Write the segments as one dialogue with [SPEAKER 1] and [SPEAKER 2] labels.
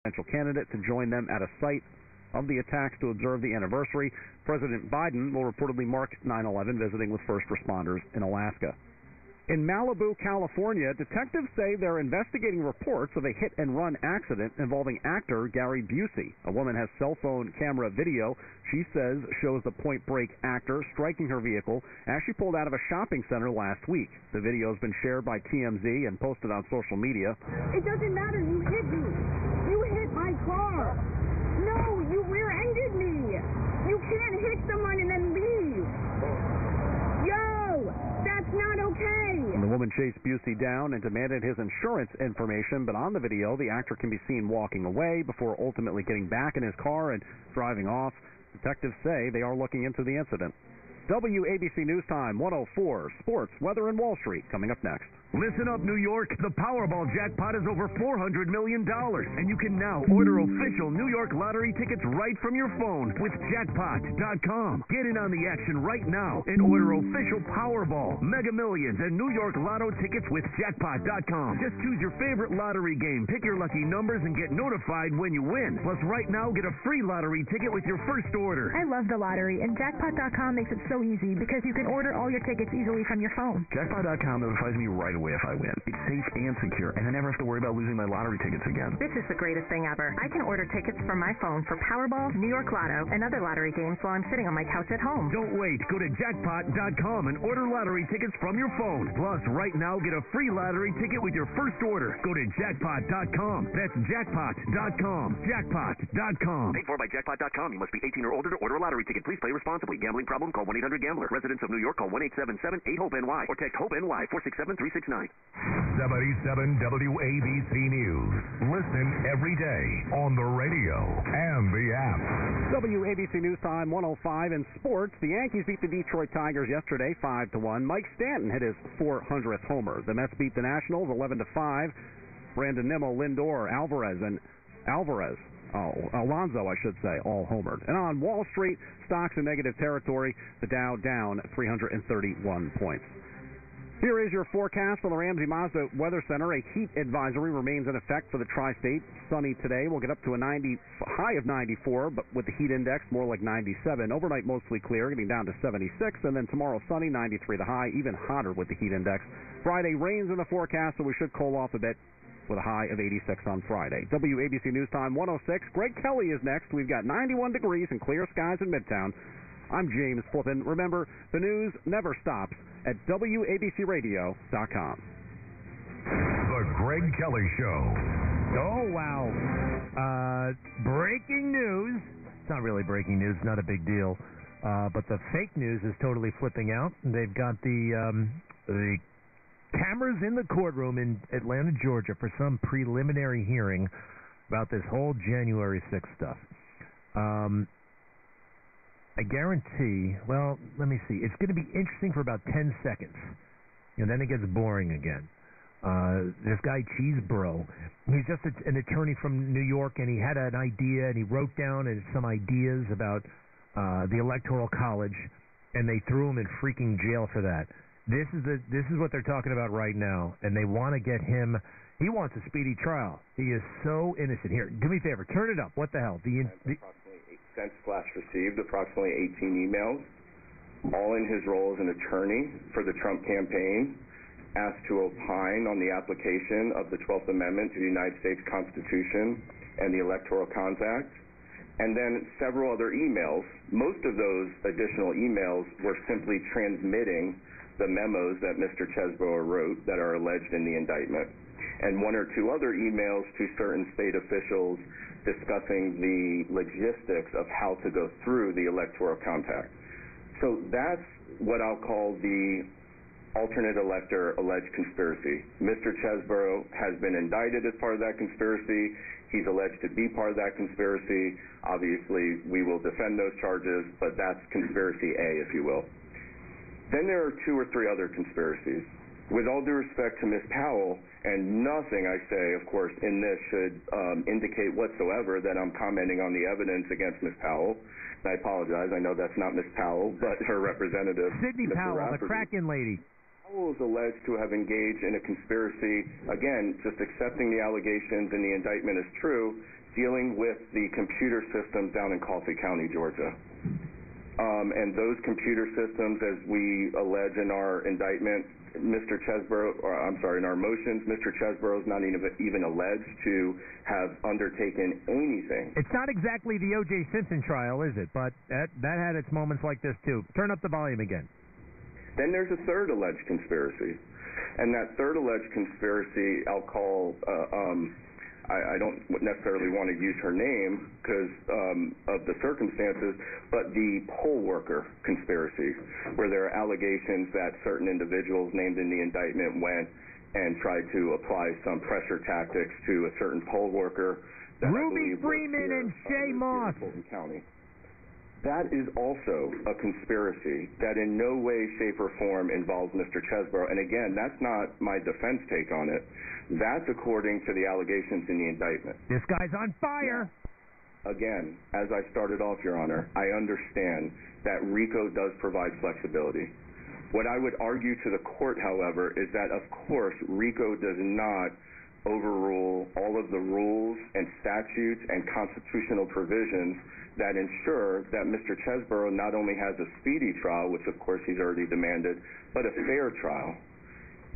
[SPEAKER 1] presidential candidate to join them at a site of the attacks to observe the anniversary. President Biden will reportedly mark 9/11 visiting with first responders in Alaska. In Malibu, California, detectives say they're investigating reports of a hit-and-run accident involving actor Gary Busey. A woman has cell phone camera video she says shows the Point Break actor striking her vehicle as she pulled out of a shopping center last week. The video has been shared by TMZ and posted on social media.
[SPEAKER 2] It doesn't matter. You hit me. You hit my car. No, you rear-ended me. You can't hit someone and then leave. Yo, that's not okay.
[SPEAKER 1] And the woman chased Busey down and demanded his insurance information, but on the video, the actor can be seen walking away before ultimately getting back in his car and driving off. Detectives say they are looking into the incident. WABC News Time 104, sports, weather, and Wall Street coming up next.
[SPEAKER 3] Listen up, New York. The Powerball jackpot is over $400 million, and you can now order official New York lottery tickets right from your phone with Jackpot.com. Get in on the action right now and order official Powerball, Mega Millions, and New York Lotto tickets with Jackpot.com. Just choose your favorite lottery game, pick your lucky numbers, and get notified when you win. Plus, right now, get a free lottery ticket with your first order.
[SPEAKER 4] I love the lottery, and Jackpot.com makes it so easy because you can order all your tickets easily from your phone.
[SPEAKER 5] Jackpot.com notifies me right away if I win. It's safe and secure, and I never have to worry about losing my lottery tickets again.
[SPEAKER 6] This is the greatest thing ever. I can order tickets from my phone for Powerball, New York Lotto, and other lottery games while I'm sitting on my couch at home.
[SPEAKER 3] Don't wait. Go to Jackpot.com and order lottery tickets from your phone. Plus, right now, get a free lottery ticket with your first order. Go to Jackpot.com. That's Jackpot.com. Jackpot.com.
[SPEAKER 7] Paid for by Jackpot.com. You must be 18 or older to order a lottery ticket. Please play responsibly. Gambling problem? Call 1-800-GAMBLER. Residents of New York, call 1-877-8-HOPE-NY or text HOPE-NY 467-369.
[SPEAKER 8] 77 WABC News. Listen every day on the radio and the app.
[SPEAKER 1] WABC News Time 105 in sports. The Yankees beat the Detroit Tigers yesterday 5-1. Mike Stanton hit his 400th homer. The Mets beat the Nationals 11-5. Brandon Nimmo, Lindor, Alonso, I should say, all homered. And on Wall Street, stocks in negative territory. The Dow down 331 points. Here is your forecast from the Ramsey Mazda Weather Center. A heat advisory remains in effect for the tri-state. Sunny today. We'll get up to a high of 94, but with the heat index more like 97. Overnight mostly clear, getting down to 76. And then tomorrow sunny, 93 the high, even hotter with the heat index. Friday rains in the forecast, so we should cool off a bit with a high of 86 on Friday. WABC News Time 106. Greg Kelly is next. We've got 91 degrees and clear skies in Midtown. I'm James Flippin. Remember, the news never stops at WABCRadio.com.
[SPEAKER 8] The Greg Kelly Show.
[SPEAKER 9] Oh, wow. Breaking news. It's not really breaking news. It's not a big deal. But the fake news is totally flipping out. They've got the cameras in the courtroom in Atlanta, Georgia for some preliminary hearing about this whole January 6th stuff. I guarantee, well, let me see. It's going to be interesting for about 10 seconds. And then it gets boring again. This guy, Cheesebro, he's just an attorney from New York, and he had an idea, and he wrote down some ideas about the Electoral College, and they threw him in freaking jail for that. This is what they're talking about right now, and they want to get him. He wants a speedy trial. He is so innocent. Here, do me a favor. Turn it up. What the hell?
[SPEAKER 10] Received approximately 18 emails, all in his role as an attorney for the Trump campaign, asked to opine on the application of the 12th Amendment to the United States Constitution and the Electoral Compact, and then several other emails. Most of those additional emails were simply transmitting the memos that Mr. Chesbrough wrote that are alleged in the indictment, and one or two other emails to certain state officials discussing the logistics of how to go through the Electoral Compact. So that's what I'll call the alternate elector alleged conspiracy. Mr. Chesbrough has been indicted as part of that conspiracy. He's alleged to be part of that conspiracy. Obviously, we will defend those charges, but that's conspiracy A, if you will. Then there are two or three other conspiracies. With all due respect to Ms. Powell, and nothing I say, of course, in this should indicate whatsoever that I'm commenting on the evidence against Ms. Powell. And I apologize. I know that's not Ms. Powell, but her representative,
[SPEAKER 9] Sidney
[SPEAKER 10] Mr.
[SPEAKER 9] Powell,
[SPEAKER 10] Rafferty.
[SPEAKER 9] the Kraken lady.
[SPEAKER 10] Powell is alleged to have engaged in a conspiracy, again, just accepting the allegations and the indictment is true, dealing with the computer systems down in Coffee County, Georgia. And those computer systems, as we allege in our indictment, in our motions, Mr. Chesborough is not even alleged to have undertaken anything.
[SPEAKER 9] It's not exactly the O.J. Simpson trial, is it? But that had its moments like this, too. Turn up the volume again.
[SPEAKER 10] Then there's a third alleged conspiracy. And that third alleged conspiracy, I'll call, I don't necessarily want to use her name because of the circumstances, but the poll worker conspiracy, where there are allegations that certain individuals named in the indictment went and tried to apply some pressure tactics to a certain poll worker.
[SPEAKER 9] Ruby Freeman and Shay Moss.
[SPEAKER 10] County. That is also a conspiracy that in no way, shape, or form involves Mr. Chesborough. And again, that's not my defense take on it. That's according to the allegations in the indictment.
[SPEAKER 9] This guy's on fire.
[SPEAKER 10] Again, as I started off, Your Honor, I understand that RICO does provide flexibility. What I would argue to the court, however, is that, of course, RICO does not overrule all of the rules and statutes and constitutional provisions that ensure that Mr. Chesborough not only has a speedy trial, which of course he's already demanded, but a fair trial.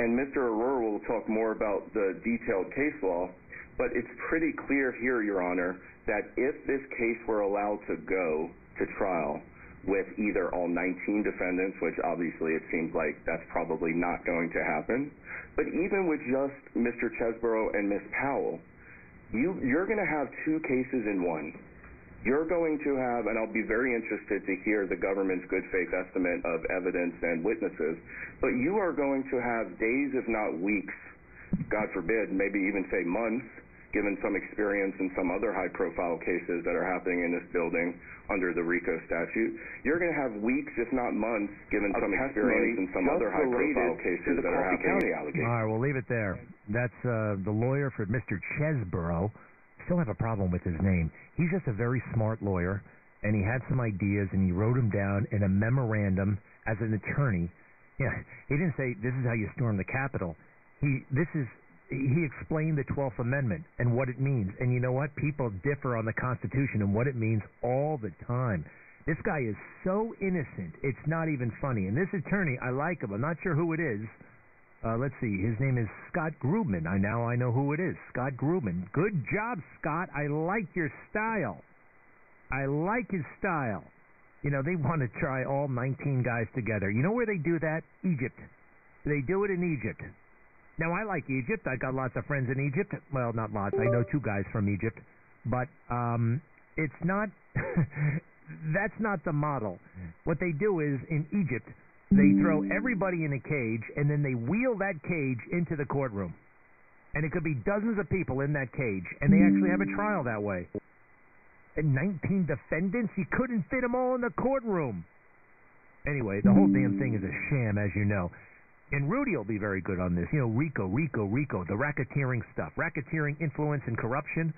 [SPEAKER 10] And Mr. Aurora will talk more about the detailed case law, but it's pretty clear here, Your Honor, that if this case were allowed to go to trial with either all 19 defendants, which obviously it seems like that's probably not going to happen, but even with just Mr. Chesborough and Ms. Powell, you're going to have two cases in one. You're going to have, and I'll be very interested to hear the government's good faith estimate of evidence and witnesses, but you are going to have days, if not weeks, God forbid, maybe even say months, given some experience in some other high-profile cases that are happening in this building under the RICO statute. You're going to have weeks, if not months, given some experience in some other high-profile cases that are happening.
[SPEAKER 9] All right, we'll leave it there. That's the lawyer for Mr. Chesborough. Still have a problem with his name. He's just a very smart lawyer, and he had some ideas, and he wrote them down in a memorandum as an attorney. Yeah, he didn't say, this is how you storm the Capitol. He explained the 12th Amendment and what it means. And you know what? People differ on the Constitution and what it means all the time. This guy is so innocent, it's not even funny. And this attorney, I like him. I'm not sure who it is. Let's see. His name is Scott Grubman. I know who it is. Scott Grubman. Good job, Scott. I like your style. I like his style. You know, they want to try all 19 guys together. You know where they do that? Egypt. They do it in Egypt. Now, I like Egypt. I got lots of friends in Egypt. Well, not lots. I know two guys from Egypt. But it's not... that's not the model. What they do is, in Egypt, they throw everybody in a cage, and then they wheel that cage into the courtroom. And it could be dozens of people in that cage, and they actually have a trial that way. And 19 defendants? You couldn't fit them all in the courtroom. Anyway, the whole damn thing is a sham, as you know. And Rudy will be very good on this. You know, RICO, the racketeering stuff. Racketeering, influence, and corruption.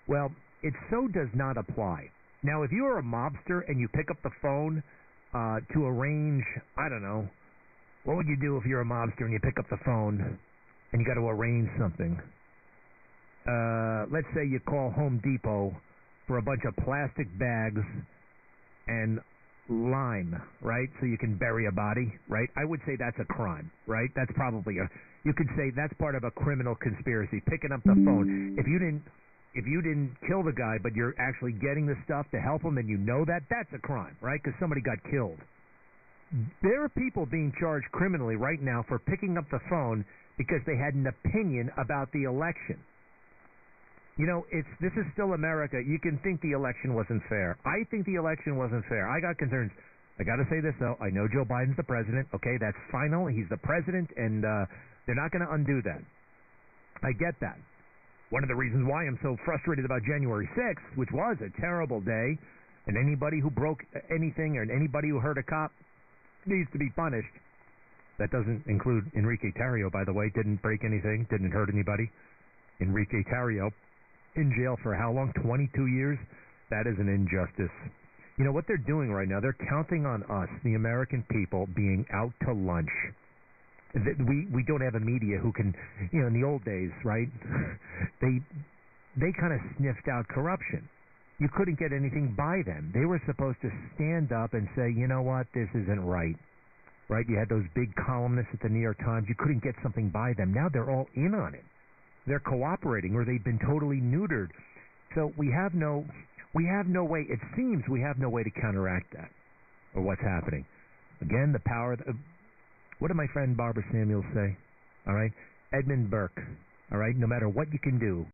[SPEAKER 9] Well, it so does not apply. Now, if you are a mobster and you pick up the phone to arrange, I don't know, what would you do if you're a mobster and you pick up the phone and you got to arrange something? Let's say you call Home Depot for a bunch of plastic bags and lime, right? So you can bury a body, right? I would say that's a crime, right? That's probably you could say that's part of a criminal conspiracy, picking up the phone. If you didn't kill the guy, but you're actually getting the stuff to help him and you know that's a crime, right? Because somebody got killed. There are people being charged criminally right now for picking up the phone because they had an opinion about the election. You know, this is still America. You can think the election wasn't fair. I think the election wasn't fair. I got concerns. I got to say this, though. I know Joe Biden's the president. Okay, that's final. He's the president, and they're not going to undo that. I get that. One of the reasons why I'm so frustrated about January 6th, which was a terrible day, and anybody who broke anything or anybody who hurt a cop needs to be punished. That doesn't include Enrique Tarrio, by the way. Didn't break anything, didn't hurt anybody. Enrique Tarrio in jail for how long? 22 years? That is an injustice. You know what they're doing right now? They're counting on us, the American people, being out to lunch. We don't have a media who can, you know, in the old days, right? they kind of sniffed out corruption. You couldn't get anything by them. They were supposed to stand up and say, you know what, this isn't right. Right? You had those big columnists at the New York Times. You couldn't get something by them. Now they're all in on it. They're cooperating, or they've been totally neutered. So we have no way, it seems we have no way to counteract that, or what's happening. Again, the power, what did my friend Barbara Samuels say? All right? Edmund Burke, all right? No matter what you can do.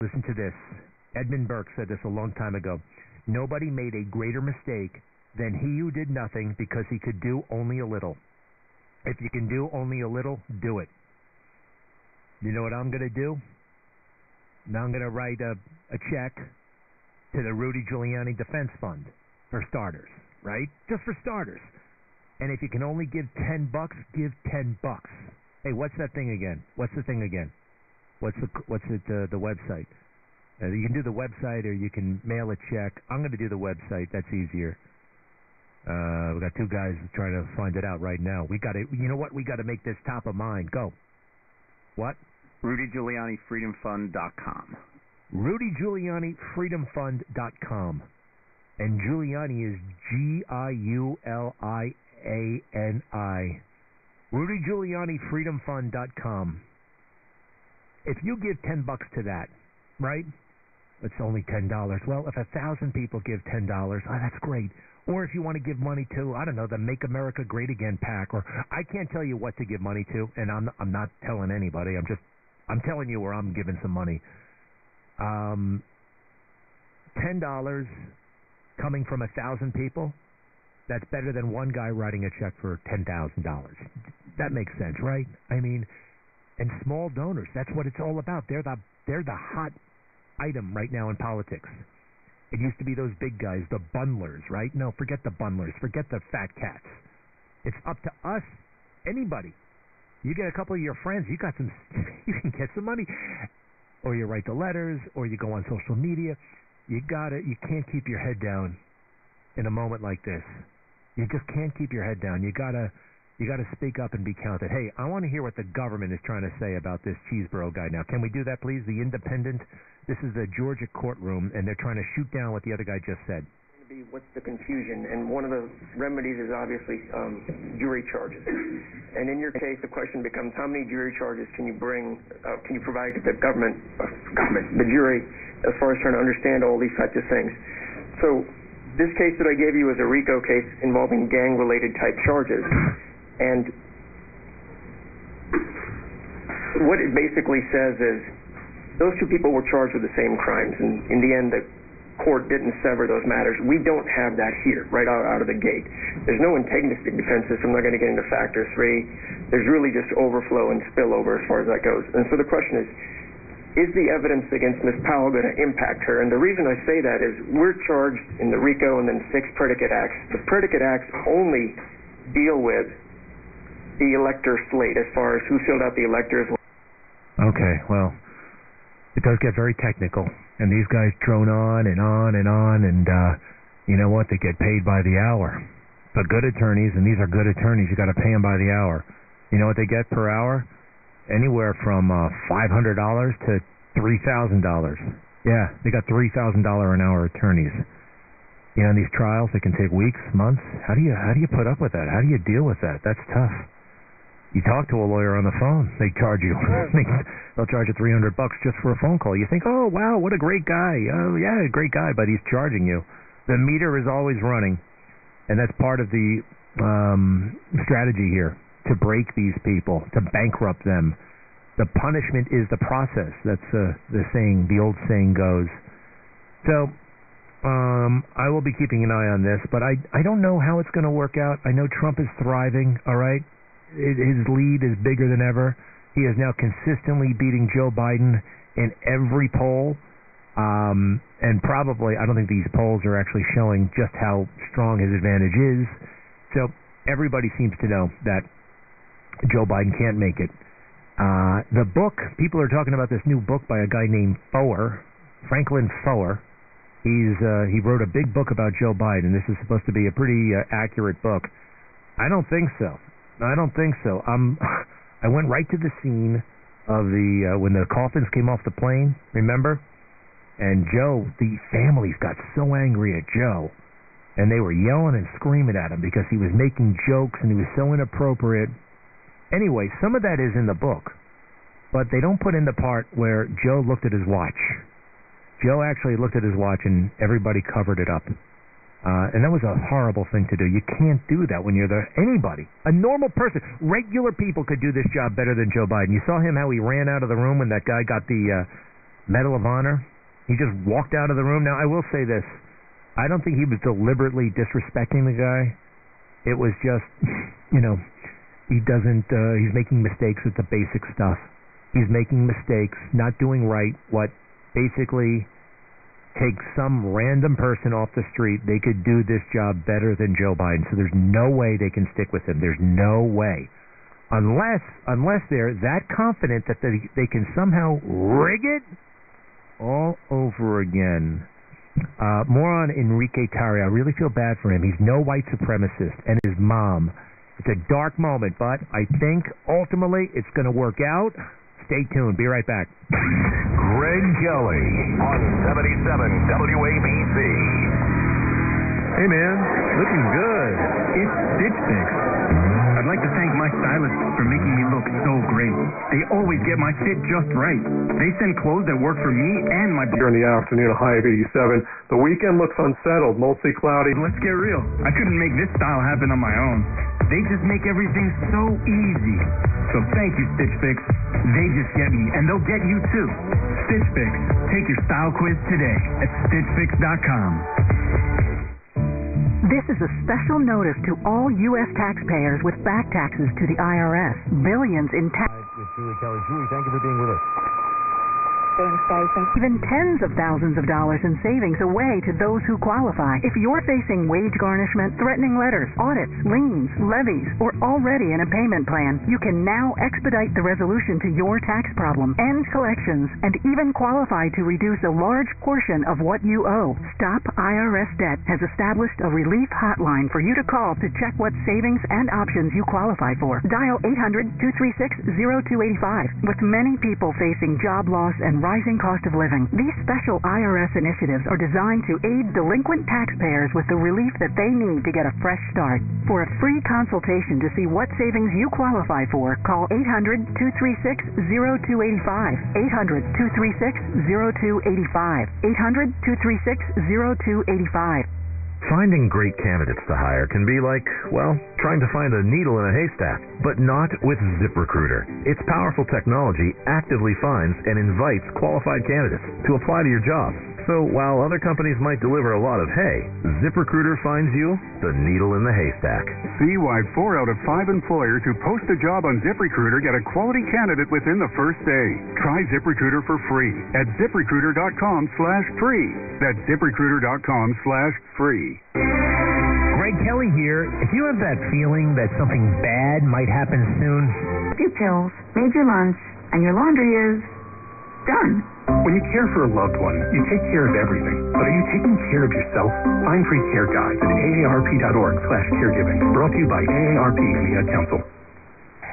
[SPEAKER 9] Listen to this. Edmund Burke said this a long time ago. Nobody made a greater mistake than he who did nothing because he could do only a little. If you can do only a little, do it. You know what I'm going to do? Now I'm going to write a check to the Rudy Giuliani Defense Fund, for starters, right? Just for starters. And if you can only give $10, give $10. Hey, what's that thing again? What's the thing again? What's the website? You can do the website, or you can mail a check. I'm going to do the website. That's easier. We got two guys trying to find it out right now. We got to, you know what? We got to make this top of mind. Go. What?
[SPEAKER 11] RudyGiulianiFreedomFund.com.
[SPEAKER 9] RudyGiulianiFreedomFund.com. And Giuliani is Giuliani. RudyGiulianiFreedomFund.com. If you give $10 to that, right? It's only $10. Well, if 1,000 people give $10, that's great. Or if you want to give money to, I don't know, the Make America Great Again PAC, or I can't tell you what to give money to, and I'm not telling anybody. I'm telling you where I'm giving some money. $10 coming from 1,000 people, that's better than one guy writing a check for $10,000. That makes sense, right? I mean, and small donors, that's what it's all about. They're the hot item right now in politics. It used to be those big guys, the bundlers, right? No, forget the bundlers. Forget the fat cats. It's up to us, anybody. You get a couple of your friends, you can get some money. Or you write the letters, or you go on social media. You can't keep your head down in a moment like this. You just can't keep your head down. You gotta speak up and be counted. Hey, I want to hear what the government is trying to say about this Cheeseborough guy now. Can we do that, please? The Independent. This is the Georgia courtroom, and they're trying to shoot down what the other guy just said.
[SPEAKER 12] What's the confusion? And one of the remedies is obviously jury charges. And in your case, the question becomes, how many jury charges can you provide to the the jury, as far as trying to understand all these types of things? So this case that I gave you is a RICO case involving gang-related type charges. And what it basically says is those two people were charged with the same crimes, and in the end the court didn't sever those matters. We don't have that here right out of the gate. There's no antagonistic defenses, so I'm not going to get into factor 3. There's really just overflow and spillover as far as that goes. And so the question is the evidence against Ms. Powell going to impact her? And the reason I say that is we're charged in the RICO and then 6 predicate acts. The predicate acts only deal with the elector slate as far as who filled out the electors.
[SPEAKER 9] Okay, well, it does get very technical, and these guys drone on and on and on, and you know what? They get paid by the hour. But good attorneys, and these are good attorneys, you got to pay them by the hour. You know what they get per hour? Anywhere from $500 to $3,000. Yeah, they got $3,000 an hour attorneys. You know, in these trials, they can take weeks, months. How do you put up with that? How do you deal with that? That's tough. You talk to a lawyer on the phone, they charge you. They'll charge you $300 just for a phone call. You think, oh, wow, what a great guy. Oh, yeah, great guy, but he's charging you. The meter is always running, and that's part of the strategy here, to break these people, to bankrupt them. The punishment is the process. That's the old saying goes. So I will be keeping an eye on this, but I don't know how it's going to work out. I know Trump is thriving, all right? His lead is bigger than ever. He is now consistently beating Joe Biden in every poll. And probably, I don't think these polls are actually showing just how strong his advantage is. So everybody seems to know that Joe Biden can't make it. The book, people are talking about this new book by a guy named Foer. Franklin Foer. He wrote a big book about Joe Biden. This is supposed to be a pretty accurate book. I don't think so. I went right to the scene of when the coffins came off the plane, remember? And Joe, the families got so angry at Joe, and they were yelling and screaming at him because he was making jokes and he was so inappropriate. Anyway, some of that is in the book, but they don't put in the part where Joe looked at his watch. Joe actually looked at his watch and everybody covered it up. And that was a horrible thing to do. You can't do that when you're there. Anybody, a normal person, regular people could do this job better than Joe Biden. You saw him, how he ran out of the room when that guy got the Medal of Honor. He just walked out of the room. Now, I will say this. I don't think he was deliberately disrespecting the guy. It was just, he's making mistakes with the basic stuff. He's making mistakes, not doing right what basically takes some random person off the street. They could do this job better than Joe Biden. So there's no way they can stick with him. There's no way. Unless they're that confident that they can somehow rig it all over again. More on Enrique Tarrio. I really feel bad for him. He's no white supremacist. And his mom. It's a dark moment, but I think ultimately it's going to work out. Stay tuned. Be right back.
[SPEAKER 8] Greg Kelly on 77 WABC.
[SPEAKER 11] Hey, man. Looking good. It's Stitch Fix. I'd like to thank my stylists for making me look so great. They always get my fit just right. They send clothes that work for me and my...
[SPEAKER 13] Here in the afternoon, a high of 87. The weekend looks unsettled, mostly cloudy.
[SPEAKER 11] Let's get real. I couldn't make this style happen on my own. They just make everything so easy. So thank you, Stitch Fix. They just get me, and they'll get you too. Stitch Fix. Take your style quiz today at StitchFix.com.
[SPEAKER 14] This is a special notice to all U.S. taxpayers with back taxes to the IRS. Billions in tax...
[SPEAKER 9] With Julie Kelly. Julie, thank you for being with us.
[SPEAKER 14] Even tens of thousands of dollars in savings away to those who qualify. If you're facing wage garnishment, threatening letters, audits, liens, levies, or already in a payment plan, you can now expedite the resolution to your tax problem, end collections, and even qualify to reduce a large portion of what you owe. Stop IRS Debt has established a relief hotline for you to call to check what savings and options you qualify for. Dial 800-236-0285. With many people facing job loss and rising cost of living, these special IRS initiatives are designed to aid delinquent taxpayers with the relief that they need to get a fresh start. For a free consultation to see what savings you qualify for, call 800-236-0285. 800-236-0285. 800-236-0285.
[SPEAKER 5] Finding great candidates to hire can be like, well, trying to find a needle in a haystack, but not with ZipRecruiter. Its powerful technology actively finds and invites qualified candidates to apply to your job. So while other companies might deliver a lot of hay, ZipRecruiter finds you the needle in the haystack.
[SPEAKER 15] See why 4 out of 5 employers who post a job on ZipRecruiter get a quality candidate within the first day. Try ZipRecruiter for free at ZipRecruiter.com/free. That's ZipRecruiter.com/free.
[SPEAKER 9] Greg Kelly here. If you have that feeling that something bad might happen soon,
[SPEAKER 16] a few pills, made your lunch, and your laundry is done.
[SPEAKER 17] When you care for a loved one, you take care of everything. But are you taking care of yourself? Find free care guides at aarp.org/caregiving. Brought to you by AARP and the Ad Council.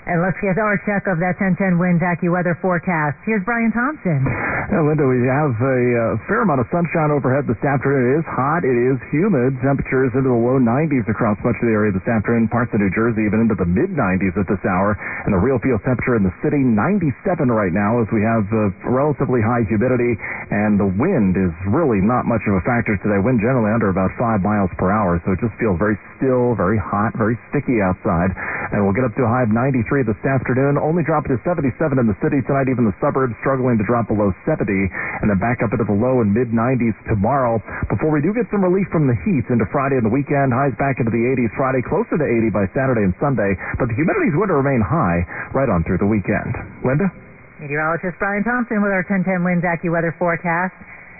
[SPEAKER 18] And let's get our check of that 1010 Wind AccuWeather forecast. Here's Brian Thompson.
[SPEAKER 19] Linda, we have a fair amount of sunshine overhead this afternoon. It is hot. It is humid. Temperatures into the low 90s across much of the area this afternoon. Parts of New Jersey even into the mid-90s at this hour. And the real feel temperature in the city, 97 right now, as we have relatively high humidity. And the wind is really not much of a factor today. Wind generally under about 5 miles per hour. So it just feels very still, very hot, very sticky outside. And we'll get up to a high of 93 this afternoon, only dropping to 77 in the city tonight. Even the suburbs struggling to drop below 70, and then back up into the low and mid-90s tomorrow before we do get some relief from the heat into Friday and the weekend. Highs back into the 80s Friday, closer to 80 by Saturday and Sunday, but the humidity is going to remain high right on through the weekend. Linda?
[SPEAKER 18] Meteorologist Brian Thompson with our 1010 Winds AccuWeather forecast.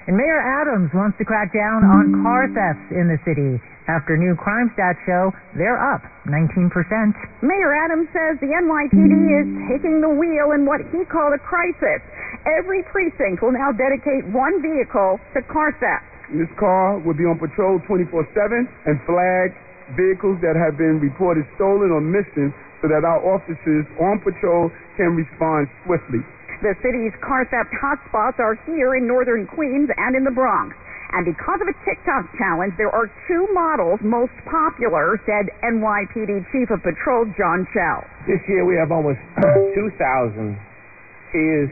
[SPEAKER 18] And Mayor Adams wants to crack down on car thefts in the city. After new crime stats show, they're up 19%.
[SPEAKER 2] Mayor Adams says the NYPD is taking the wheel in what he called a crisis. Every precinct will now dedicate one vehicle to car theft.
[SPEAKER 20] This car will be on patrol 24/7 and flag vehicles that have been reported stolen or missing so that our officers on patrol can respond swiftly.
[SPEAKER 2] The city's car theft hotspots are here in northern Queens and in the Bronx. And because of a TikTok challenge, there are two models most popular, said NYPD Chief of Patrol John Chell.
[SPEAKER 21] This year we have almost 2,000 Kias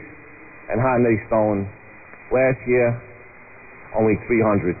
[SPEAKER 21] and Hyundai stolen. Last year, only 300.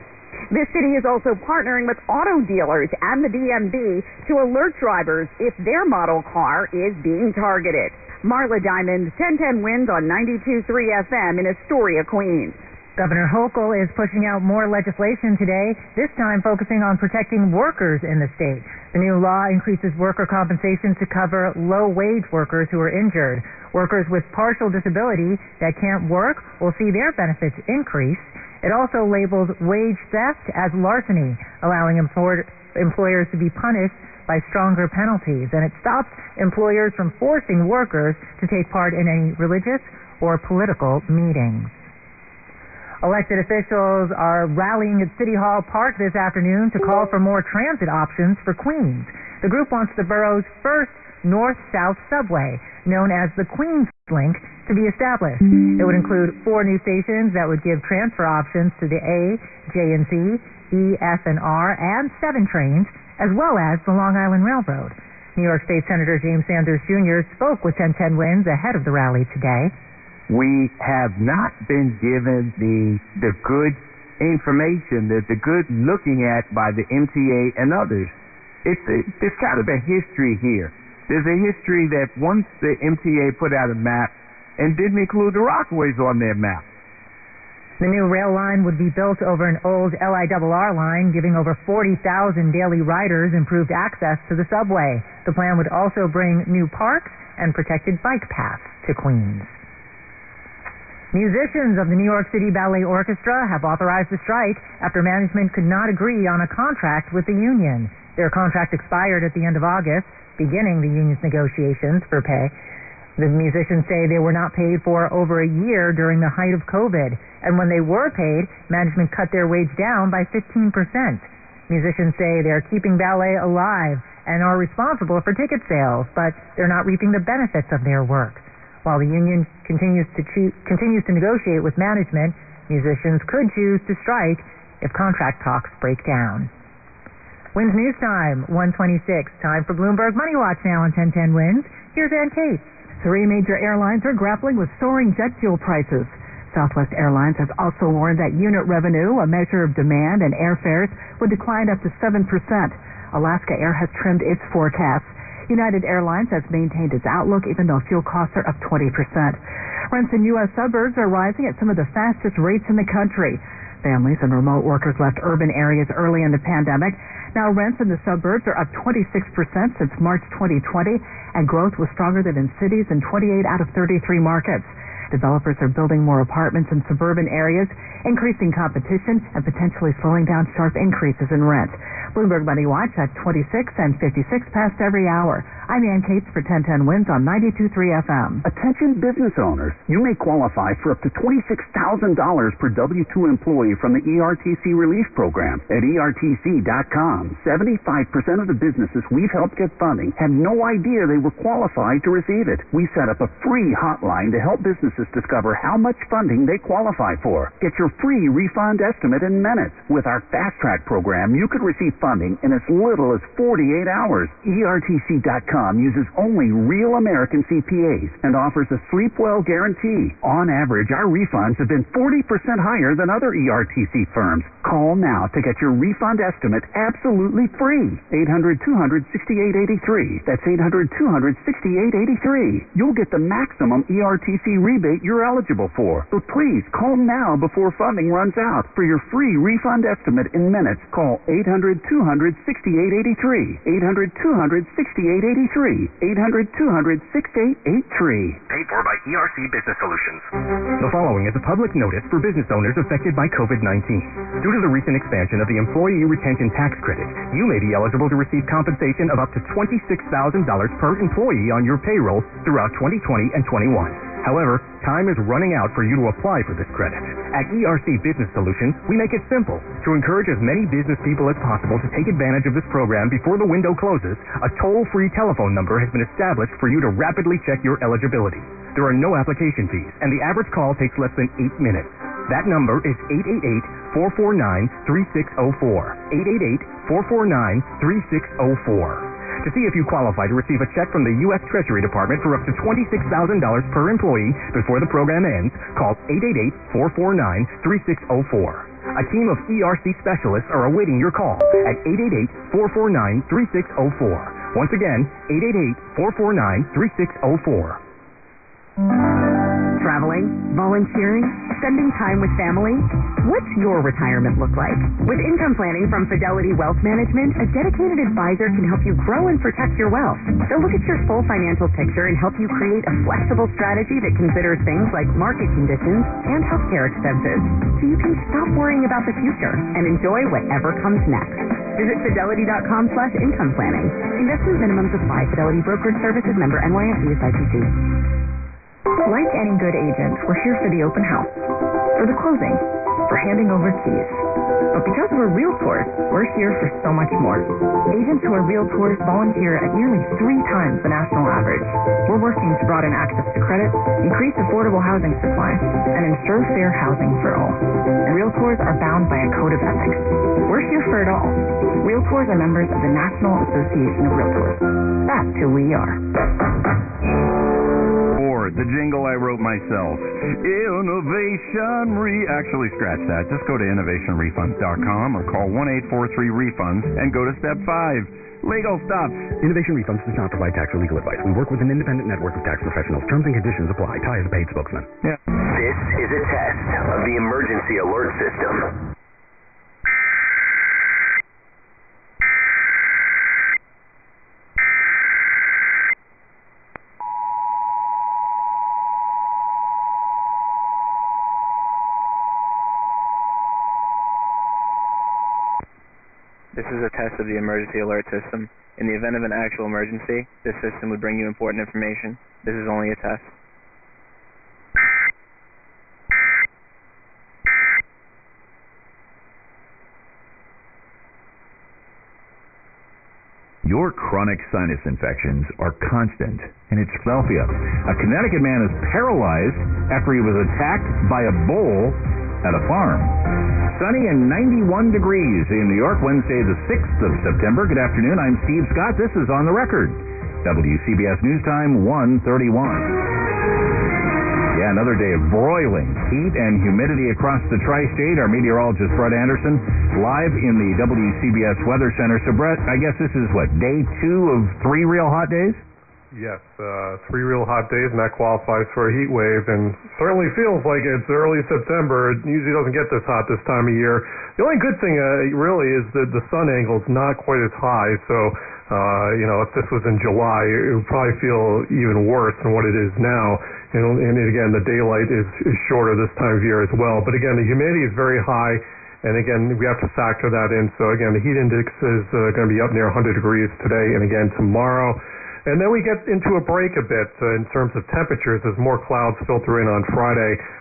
[SPEAKER 2] This city is also partnering with auto dealers and the DMV to alert drivers if their model car is being targeted. Marla Diamond, 1010 Wins on 92.3 FM in Astoria, Queens.
[SPEAKER 18] Governor Hochul is pushing out more legislation today, this time focusing on protecting workers in the state. The new law increases worker compensation to cover low-wage workers who are injured. Workers with partial disability that can't work will see their benefits increase. It also labels wage theft as larceny, allowing employers to be punished by stronger penalties. And it stops employers from forcing workers to take part in any religious or political meetings. Elected officials are rallying at City Hall Park this afternoon to call for more transit options for Queens. The group wants the borough's first north-south subway, known as the Queens Link, to be established. It would include 4 new stations that would give transfer options to the A, J and C, E, F and R, and 7 trains, as well as the Long Island Railroad. New York State Senator James Sanders Jr. spoke with 1010 Wins ahead of the rally today.
[SPEAKER 22] We have not been given the good information, the good looking at by the MTA and others. There's kind of a history here. There's a history that once the MTA put out a map and didn't include the Rockaways on their map.
[SPEAKER 18] The new rail line would be built over an old LIRR line, giving over 40,000 daily riders improved access to the subway. The plan would also bring new parks and protected bike paths to Queens. Musicians of the New York City Ballet Orchestra have authorized a strike after management could not agree on a contract with the union. Their contract expired at the end of August, beginning the union's negotiations for pay. The musicians say they were not paid for over a year during the height of COVID, and when they were paid, management cut their wage down by 15%. Musicians say they're keeping ballet alive and are responsible for ticket sales, but they're not reaping the benefits of their work. While the union continues to negotiate with management, musicians could choose to strike if contract talks break down. Wins News Time, 1:26. Time for Bloomberg Money Watch now on 1010 Wins. Here's Ann Cates.
[SPEAKER 14] 3 major airlines are grappling with soaring jet fuel prices. Southwest Airlines has also warned that unit revenue, a measure of demand and airfares, would decline up to 7%. Alaska Air has trimmed its forecasts. United Airlines has maintained its outlook even though fuel costs are up 20%. Rents in U.S. suburbs are rising at some of the fastest rates in the country. Families and remote workers left urban areas early in the pandemic. Now rents in the suburbs are up 26% since March 2020, and growth was stronger than in cities in 28 out of 33 markets. Developers are building more apartments in suburban areas, increasing competition and potentially slowing down sharp increases in rent. Bloomberg Money Watch at 26 and 56 past every hour. I'm Ann Cates for 1010 Wins on 92.3 FM.
[SPEAKER 23] Attention business owners. You may qualify for up to $26,000 per W-2 employee from the ERTC Relief Program. At ERTC.com, 75% of the businesses we've helped get funding had no idea they were qualified to receive it. We set up a free hotline to help businesses discover how much funding they qualify for. Get your free refund estimate in minutes. With our Fast Track program, you could receive funding in as little as 48 hours. ERTC.com uses only real American CPAs and offers a sleep well guarantee. On average, our refunds have been 40% higher than other ERTC firms. Call now to get your refund estimate absolutely free. 800-200-6883. That's 800-200-6883. You'll get the maximum ERTC rebate you're eligible for. So please call now before funding runs out. For your free refund estimate in minutes, call 800-200-6883. 800-200-6883. 800-200-6883.
[SPEAKER 7] Paid for by ERC Business Solutions.
[SPEAKER 24] The following is a public notice for business owners affected by COVID-19. Due to the recent expansion of the Employee Retention Tax Credit, you may be eligible to receive compensation of up to $26,000 per employee on your payroll throughout 2020 and 21. However, time is running out for you to apply for this credit. At ERC Business Solutions, we make it simple. To encourage as many business people as possible to take advantage of this program before the window closes, a toll-free telephone number has been established for you to rapidly check your eligibility. There are no application fees, and the average call takes less than 8 minutes. That number is 888-449-3604. 888-449-3604. To see if you qualify to receive a check from the U.S. Treasury Department for up to $26,000 per employee before the program ends, call 888-449-3604. A team of ERC specialists are awaiting your call at 888-449-3604. Once again, 888-449-3604.
[SPEAKER 1] Traveling, volunteering, spending time with family. What's your retirement look like? With income planning from Fidelity Wealth Management, a dedicated advisor can help you grow and protect your wealth. They'll look at your full financial picture and help you create a flexible strategy that considers things like market conditions and healthcare expenses, so you can stop worrying about the future and enjoy whatever comes next. Visit fidelity.com/income planning. Investment minimums apply. Fidelity Brokerage Services, member NYC SIPC.
[SPEAKER 3] Like any good agent, we're here for the open house, for the closing, for handing over keys. But because we're realtors, we're here for so much more. Agents who are realtors volunteer at nearly 3 times the national average. We're working to broaden access to credit, increase affordable housing supply, and ensure fair housing for all. And realtors are bound by a code of ethics. We're here for it all. Realtors are members of the National Association of Realtors. That's who we are.
[SPEAKER 4] The jingle I wrote myself. Actually, scratch that. Just go to innovationrefunds.com or call 1-843-REFUNDS and go to step 5. Legal stuff.
[SPEAKER 6] Innovation Refunds does not provide tax or legal advice. We work with an independent network of tax professionals. Terms and conditions apply. Ty is a paid spokesman.
[SPEAKER 4] Yeah.
[SPEAKER 25] This is a test of the emergency alert system.
[SPEAKER 26] This is a test of the emergency alert system. In the event of an actual emergency, this system would bring you important information. This is only a test.
[SPEAKER 27] Your chronic sinus infections are constant. In Philadelphia, a Connecticut man is paralyzed after he was attacked by a bull at a farm. Sunny and 91 degrees in New York, Wednesday the 6th of September. Good afternoon, I'm Steve Scott. This is On the Record. WCBS News Time, 1:31. Yeah, another day of broiling heat and humidity across the tri-state. Our meteorologist, Brett Anderson, live in the WCBS Weather Center. So, Brett, I guess this is, day 2 of 3 real hot days?
[SPEAKER 13] Yes, 3 real hot days, and that qualifies for a heat wave, and certainly feels like it's early September. It usually doesn't get this hot this time of year. The only good thing, really, is that the sun angle is not quite as high, so, if this was in July, it would probably feel even worse than what it is now. And again, the daylight is shorter this time of year as well. But again, the humidity is very high, and again, we have to factor that in. So again, the heat index is going to be up near 100 degrees today and again tomorrow. And then we get into a break a bit in terms of temperatures as more clouds filter in on Friday.